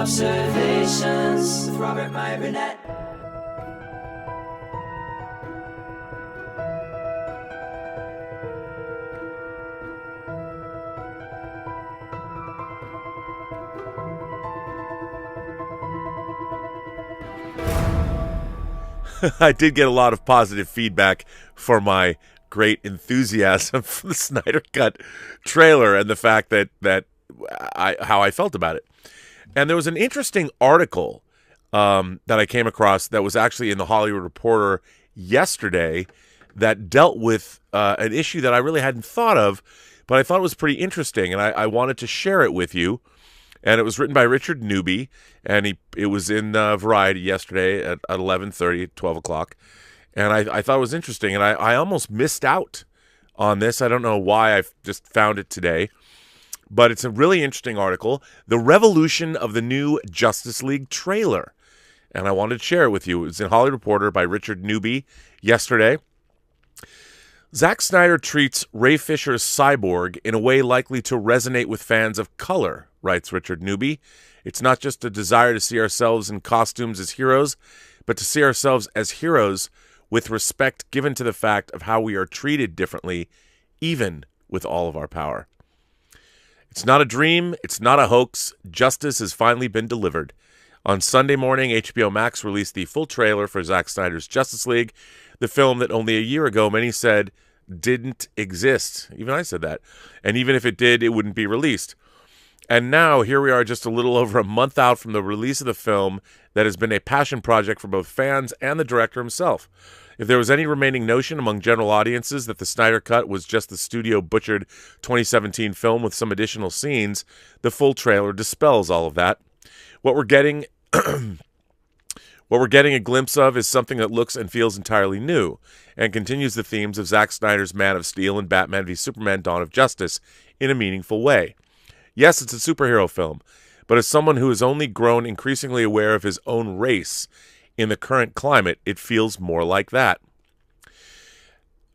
Robservations with Robert, Meyer, Burnett. I did get a lot of positive feedback for my great enthusiasm for the Snyder Cut trailer and the fact that how I felt about it. And there was an interesting article that I came across that was actually in the Hollywood Reporter yesterday that dealt with an issue that I really hadn't thought of, but I thought it was pretty interesting, and I wanted to share it with you. And it was written by Richard Newby, and it was in Variety yesterday at 11:30, 12 o'clock. And I thought it was interesting, and I almost missed out on this. I don't know why. I just found it today. But it's a really interesting article, The Revolution of the New Justice League Trailer. And I wanted to share it with you. It was in Hollywood Reporter by Richard Newby yesterday. Zack Snyder treats Ray Fisher's Cyborg in a way likely to resonate with fans of color, writes Richard Newby. It's not just a desire to see ourselves in costumes as heroes, but to see ourselves as heroes with respect given to the fact of how we are treated differently, even with all of our power. It's not a dream. It's not a hoax. Justice has finally been delivered. On Sunday morning, HBO Max released the full trailer for Zack Snyder's Justice League, the film that only a year ago many said didn't exist. Even I said that. And even if it did, it wouldn't be released. And now, here we are just a little over a month out from the release of the film that has been a passion project for both fans and the director himself. If there was any remaining notion among general audiences that the Snyder Cut was just the studio-butchered 2017 film with some additional scenes, the full trailer dispels all of that. What we're getting a glimpse of is something that looks and feels entirely new and continues the themes of Zack Snyder's Man of Steel and Batman v Superman: Dawn of Justice in a meaningful way. Yes, it's a superhero film, but as someone who has only grown increasingly aware of his own race in the current climate, it feels more like that.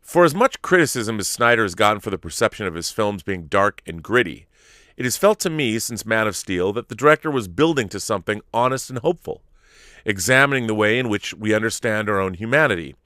For as much criticism as Snyder has gotten for the perception of his films being dark and gritty, it has felt to me since Man of Steel that the director was building to something honest and hopeful, examining the way in which we understand our own humanity,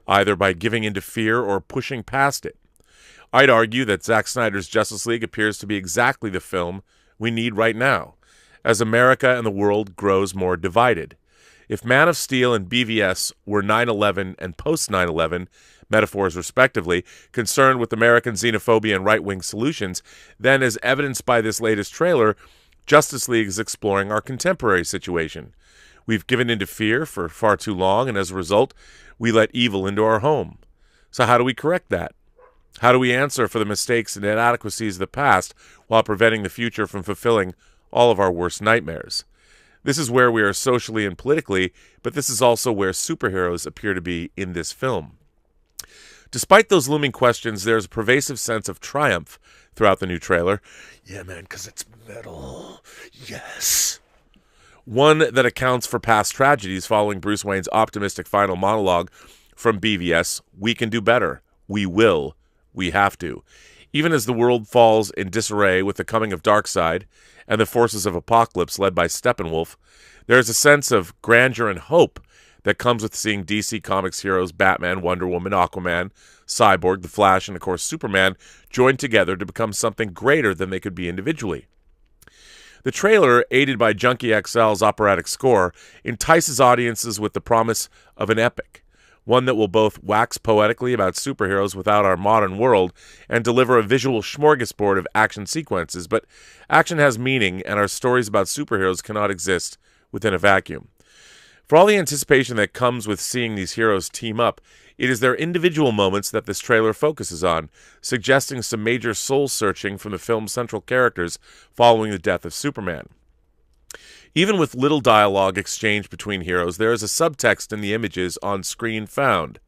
either by giving into fear or pushing past it. I'd argue that Zack Snyder's Justice League appears to be exactly the film we need right now, as America and the world grows more divided. If Man of Steel and BVS were 9/11 and post-9/11 metaphors respectively, concerned with American xenophobia and right-wing solutions, then as evidenced by this latest trailer, Justice League is exploring our contemporary situation. We've given into fear for far too long, and as a result, we let evil into our home. So how do we correct that? How do we answer for the mistakes and inadequacies of the past while preventing the future from fulfilling all of our worst nightmares? This is where we are socially and politically, but this is also where superheroes appear to be in this film. Despite those looming questions, there's a pervasive sense of triumph throughout the new trailer. Yeah, man, because it's metal. Yes. One that accounts for past tragedies following Bruce Wayne's optimistic final monologue from BVS, "We can do better. We will. We have to." Even as the world falls in disarray with the coming of Darkseid and the forces of Apocalypse led by Steppenwolf, there is a sense of grandeur and hope that comes with seeing DC Comics heroes Batman, Wonder Woman, Aquaman, Cyborg, The Flash, and of course Superman join together to become something greater than they could be individually. The trailer, aided by Junkie XL's operatic score, entices audiences with the promise of an epic, one that will both wax poetically about superheroes without our modern world and deliver a visual smorgasbord of action sequences. But action has meaning, and our stories about superheroes cannot exist within a vacuum. For all the anticipation that comes with seeing these heroes team up, it is their individual moments that this trailer focuses on, suggesting some major soul-searching from the film's central characters following the death of Superman. Even with little dialogue exchanged between heroes, there is a subtext in the images on screen found.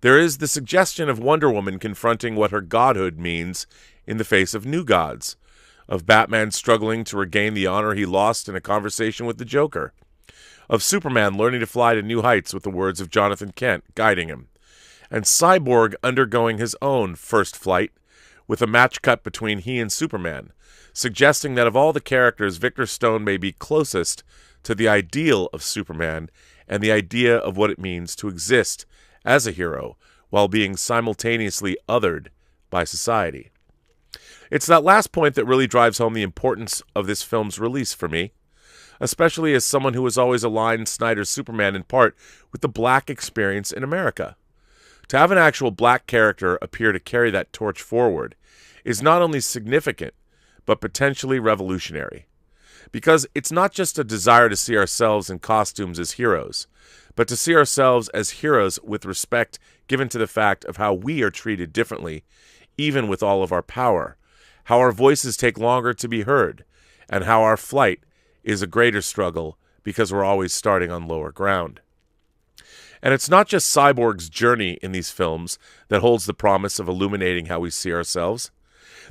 There is the suggestion of Wonder Woman confronting what her godhood means in the face of new gods, of Batman struggling to regain the honor he lost in a conversation with the Joker, of Superman learning to fly to new heights with the words of Jonathan Kent guiding him, and Cyborg undergoing his own first flight with a match cut between he and Superman, suggesting that of all the characters, Victor Stone may be closest to the ideal of Superman and the idea of what it means to exist as a hero while being simultaneously othered by society. It's that last point that really drives home the importance of this film's release for me, especially as someone who has always aligned Snyder's Superman in part with the black experience in America. To have an actual black character appear to carry that torch forward is not only significant, but potentially revolutionary. Because it's not just a desire to see ourselves in costumes as heroes, but to see ourselves as heroes with respect given to the fact of how we are treated differently, even with all of our power, how our voices take longer to be heard, and how our flight is a greater struggle because we're always starting on lower ground. And it's not just Cyborg's journey in these films that holds the promise of illuminating how we see ourselves.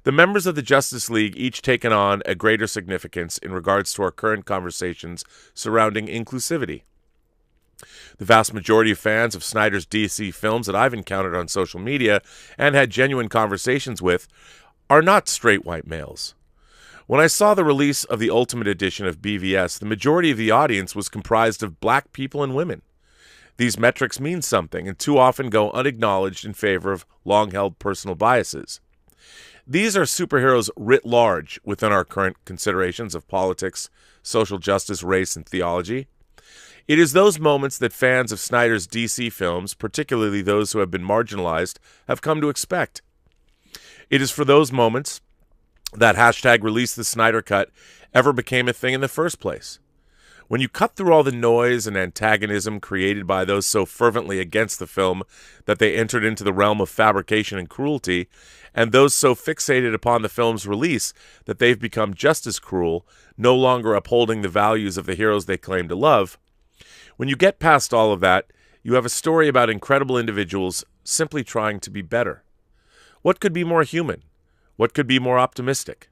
The members of the Justice League each taken on a greater significance in regards to our current conversations surrounding inclusivity. The vast majority of fans of Snyder's DC films that I've encountered on social media and had genuine conversations with are not straight white males. When I saw the release of the Ultimate Edition of BVS, the majority of the audience was comprised of black people and women. These metrics mean something and too often go unacknowledged in favor of long-held personal biases. These are superheroes writ large within our current considerations of politics, social justice, race, and theology. It is those moments that fans of Snyder's DC films, particularly those who have been marginalized, have come to expect. It is for those moments that hashtag release the Snyder Cut ever became a thing in the first place. When you cut through all the noise and antagonism created by those so fervently against the film that they entered into the realm of fabrication and cruelty, and those so fixated upon the film's release that they've become just as cruel, no longer upholding the values of the heroes they claim to love, when you get past all of that, you have a story about incredible individuals simply trying to be better. What could be more human? What could be more optimistic?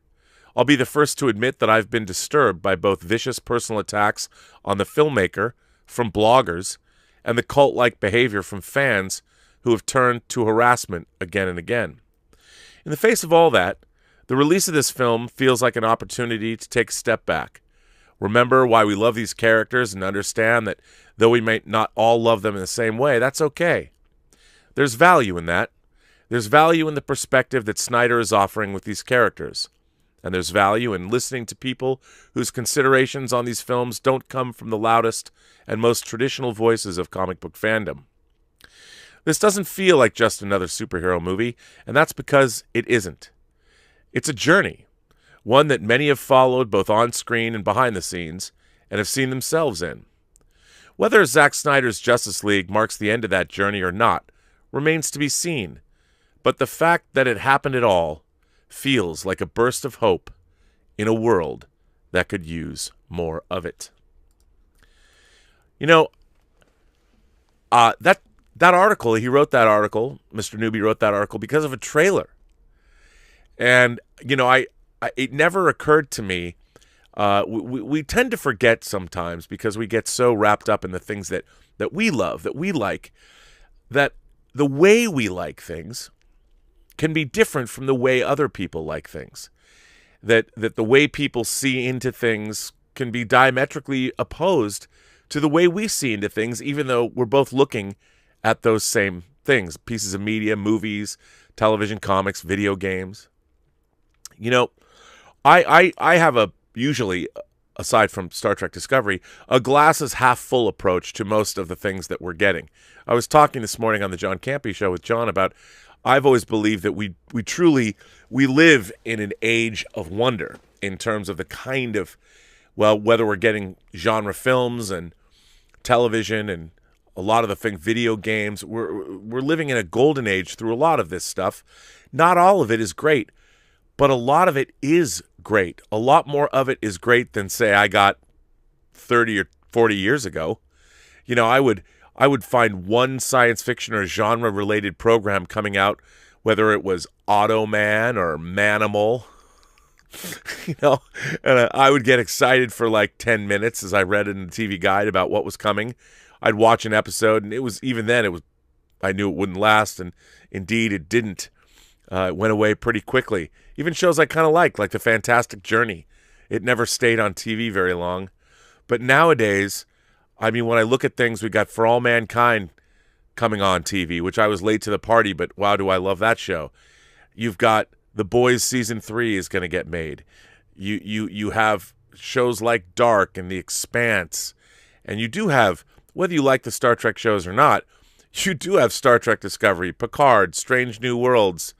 I'll be the first to admit that I've been disturbed by both vicious personal attacks on the filmmaker from bloggers and the cult-like behavior from fans who have turned to harassment again and again. In the face of all that, the release of this film feels like an opportunity to take a step back, remember why we love these characters, and understand that though we may not all love them in the same way, that's okay. There's value in that. There's value in the perspective that Snyder is offering with these characters. And there's value in listening to people whose considerations on these films don't come from the loudest and most traditional voices of comic book fandom. This doesn't feel like just another superhero movie, and that's because it isn't. It's a journey, one that many have followed both on screen and behind the scenes, and have seen themselves in. Whether Zack Snyder's Justice League marks the end of that journey or not remains to be seen, but the fact that it happened at all feels like a burst of hope in a world that could use more of it. You know, that article, he wrote that article, Mr. Newby wrote that article because of a trailer. And, you know, it never occurred to me, we tend to forget sometimes because we get so wrapped up in the things that we love, that we like, that the way we like things can be different from the way other people like things. That the way people see into things can be diametrically opposed to the way we see into things, even though we're both looking at those same things, pieces of media, movies, television, comics, video games. You know, I have usually, aside from Star Trek Discovery, a glasses half full approach to most of the things that we're getting. I was talking this morning on the John Campy show with John about I've always believed that we truly live in an age of wonder in terms of the kind of, well, whether we're getting genre films and television and a lot of the things, video games, we're living in a golden age through a lot of this stuff. Not all of it is great, but a lot of it is great. A lot more of it is great than, say, I got 30 or 40 years ago. You know, I would find one science fiction or genre-related program coming out, whether it was Automan or Manimal, you know, and I would get excited for like 10 minutes as I read in the TV guide about what was coming. I'd watch an episode, and I knew it wouldn't last, and indeed it didn't. It went away pretty quickly. Even shows I kind of like The Fantastic Journey. It never stayed on TV very long. But nowadays, I mean, when I look at things, we got For All Mankind coming on TV, which I was late to the party, but wow, do I love that show. You've got The Boys Season 3 is going to get made. You have shows like Dark and The Expanse. And you do have, whether you like the Star Trek shows or not, you do have Star Trek Discovery, Picard, Strange New Worlds,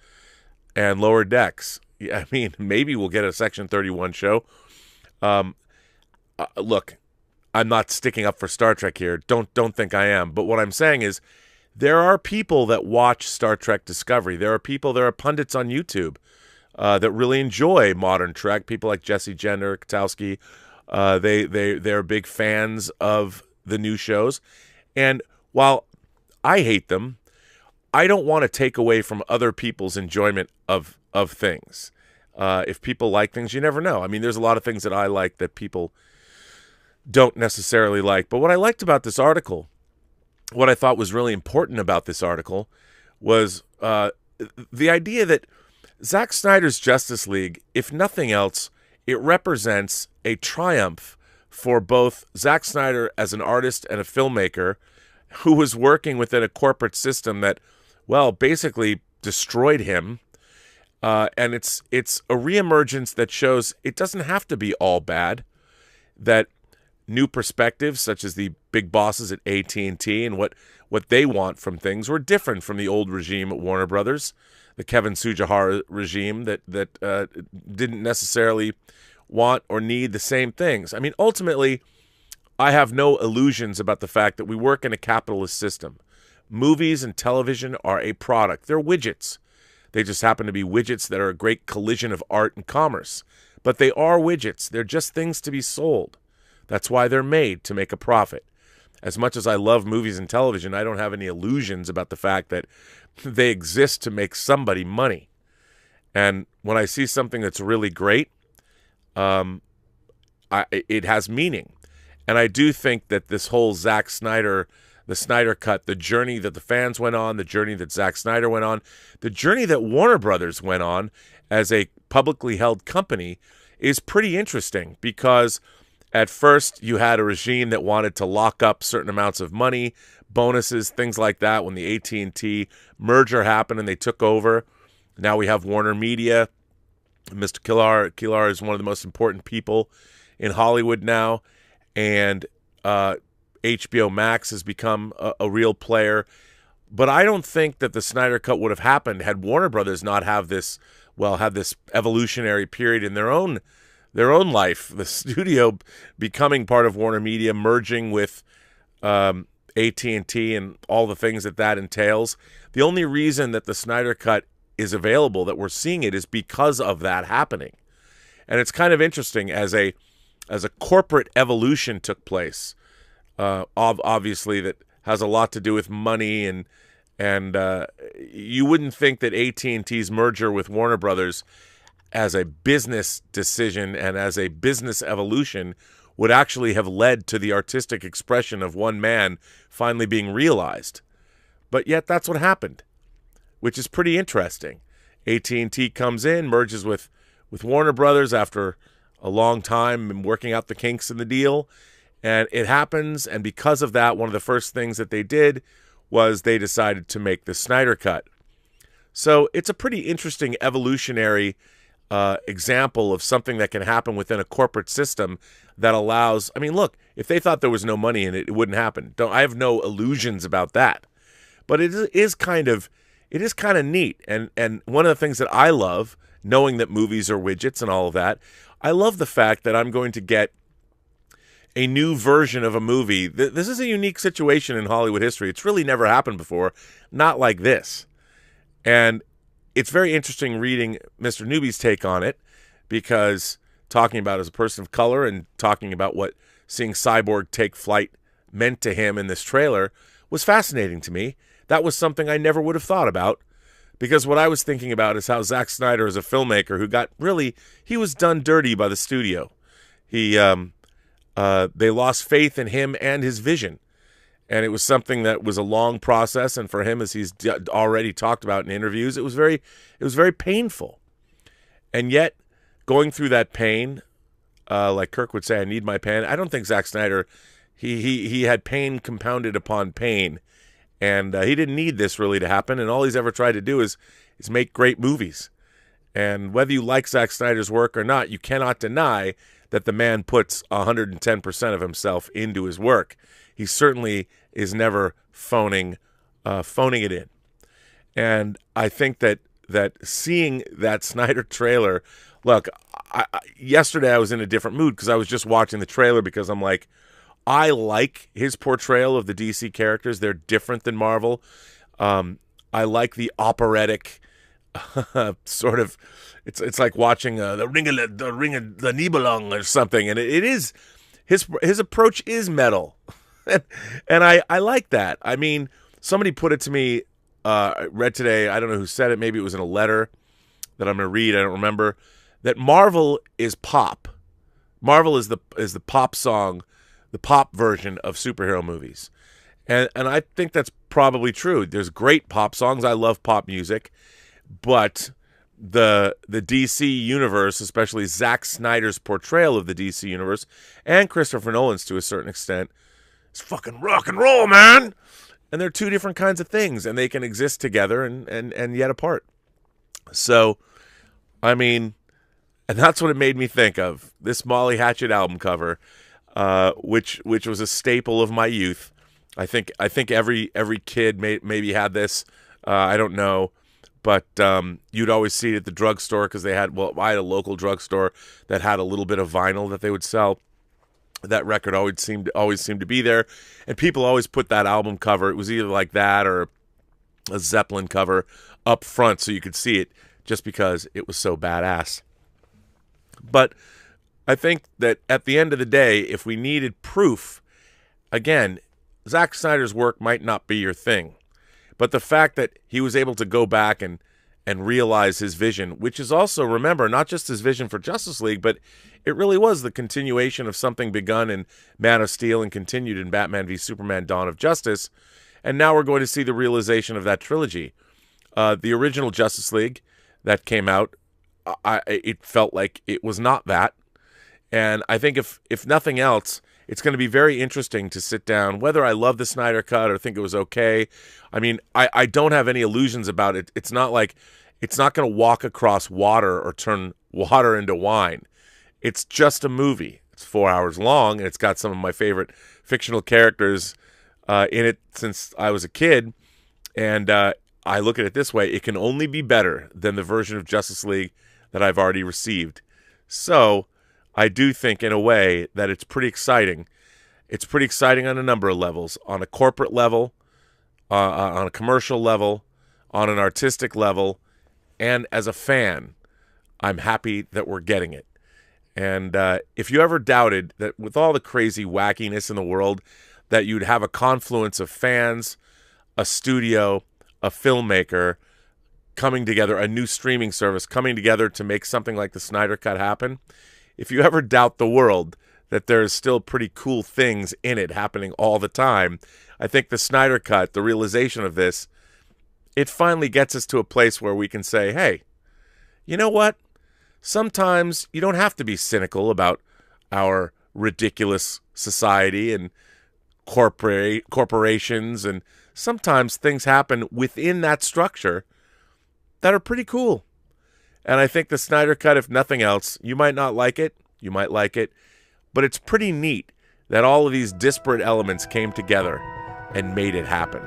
and Lower Decks. I mean, maybe we'll get a Section 31 show. Look, I'm not sticking up for Star Trek here. Don't think I am. But what I'm saying is there are people that watch Star Trek Discovery. There are pundits on YouTube that really enjoy modern Trek. People like Jesse Jenner, Katowski. They're big fans of the new shows. And while I hate them, I don't want to take away from other people's enjoyment of things. If people like things, you never know. I mean, there's a lot of things that I like that people don't necessarily like. But what I liked about this article, what I thought was really important about this article, was the idea that Zack Snyder's Justice League, if nothing else, it represents a triumph for both Zack Snyder as an artist and a filmmaker who was working within a corporate system that, well, basically destroyed him. And it's a reemergence that shows it doesn't have to be all bad, that new perspectives, such as the big bosses at AT&T and what they want from things, were different from the old regime at Warner Brothers, the Kevin Tsujihara regime that didn't necessarily want or need the same things. I mean, ultimately, I have no illusions about the fact that we work in a capitalist system. Movies and television are a product. They're widgets. They just happen to be widgets that are a great collision of art and commerce. But they are widgets. They're just things to be sold. That's why they're made, to make a profit. As much as I love movies and television, I don't have any illusions about the fact that they exist to make somebody money. And when I see something that's really great, it has meaning. And I do think that this whole Zack Snyder, the Snyder Cut, the journey that the fans went on, the journey that Zack Snyder went on, the journey that Warner Brothers went on as a publicly held company is pretty interesting, because at first you had a regime that wanted to lock up certain amounts of money, bonuses, things like that. When the AT&T merger happened and they took over, now we have Warner Media. Mr. Kilar is one of the most important people in Hollywood now, and HBO Max has become a real player. But I don't think that the Snyder Cut would have happened had Warner Brothers not have this evolutionary period in their own life. The studio becoming part of Warner Media, merging with AT&T and all the things that entails. The only reason that the Snyder Cut is available, that we're seeing it, is because of that happening. And it's kind of interesting as a corporate evolution took place. Obviously, that has a lot to do with money, and you wouldn't think that AT&T's merger with Warner Brothers as a business decision and as a business evolution would actually have led to the artistic expression of one man finally being realized. But yet that's what happened, which is pretty interesting. AT&T comes in, merges with Warner Brothers after a long time working out the kinks in the deal, and it happens. And because of that, one of the first things that they did was they decided to make the Snyder Cut. So it's a pretty interesting evolutionary example of something that can happen within a corporate system that allows. I mean, look, if they thought there was no money in it, it wouldn't happen. I have no illusions about that. But it is kind of neat. And one of the things that I love, knowing that movies are widgets and all of that, I love the fact that I'm going to get a new version of a movie. This is a unique situation in Hollywood history. It's really never happened before, not like this. And it's very interesting reading Mr. Newby's take on it, because talking about it as a person of color and talking about what seeing Cyborg take flight meant to him in this trailer was fascinating to me. That was something I never would have thought about, because what I was thinking about is how Zack Snyder is a filmmaker who he was done dirty by the studio. They lost faith in him and his vision. And it was something that was a long process, and for him, as he's already talked about in interviews, it was very painful. And yet, going through that pain, like Kirk would say, I need my pain. I don't think Zack Snyder, he had pain compounded upon pain, and he didn't need this really to happen. And all he's ever tried to do is make great movies. And whether you like Zack Snyder's work or not, you cannot deny that the man puts 110% of himself into his work. He certainly is never phoning it in. And I think that seeing that Snyder trailer, look, yesterday I was in a different mood because I was just watching the trailer because I'm like, I like his portrayal of the DC characters. They're different than Marvel. I like the operatic sort of. It's like watching the Ring of the Nibelung or something, and it is his approach is metal. And I like that. I mean, somebody put it to me, I read today, I don't know who said it, maybe it was in a letter that I'm going to read, I don't remember, that Marvel is pop. Marvel is the pop song, the pop version of superhero movies. And I think that's probably true. There's great pop songs. I love pop music. But the DC universe, especially Zack Snyder's portrayal of the DC universe, and Christopher Nolan's to a certain extent, it's fucking rock and roll, man. And they're two different kinds of things, and they can exist together and yet apart. So, I mean, and that's what it made me think of. This Molly Hatchet album cover, which was a staple of my youth. I think every kid maybe had this. I don't know. But you'd always see it at the drugstore because I had a local drugstore that had a little bit of vinyl that they would sell. That record always seemed to be there, and people always put that album cover. It was either like that or a Zeppelin cover up front so you could see it, just because it was so badass. But I think that at the end of the day, if we needed proof, again, Zack Snyder's work might not be your thing, but the fact that he was able to go back and realize his vision, which is also, remember, not just his vision for Justice League, but it really was the continuation of something begun in Man of Steel and continued in Batman v Superman: Dawn of Justice. And now we're going to see the realization of that trilogy. The original Justice League that came out, it felt like it was not that. And I think if nothing else, it's going to be very interesting to sit down, whether I love the Snyder Cut or think it was okay. I mean, I don't have any illusions about it. It's not like it's not going to walk across water or turn water into wine. It's just a movie. It's 4 hours long, and it's got some of my favorite fictional characters in it since I was a kid. And I look at it this way. It can only be better than the version of Justice League that I've already received. So I do think, in a way, that it's pretty exciting. It's pretty exciting on a number of levels. On a corporate level, on a commercial level, on an artistic level, and as a fan, I'm happy that we're getting it. And if you ever doubted that with all the crazy wackiness in the world, that you'd have a confluence of fans, a studio, a filmmaker coming together, a new streaming service coming together to make something like the Snyder Cut happen, if you ever doubt the world that there's still pretty cool things in it happening all the time, I think the Snyder Cut, the realization of this, it finally gets us to a place where we can say, hey, you know what? Sometimes you don't have to be cynical about our ridiculous society and corporations, and sometimes things happen within that structure that are pretty cool. And I think the Snyder Cut, if nothing else, you might not like it, you might like it, but it's pretty neat that all of these disparate elements came together and made it happen.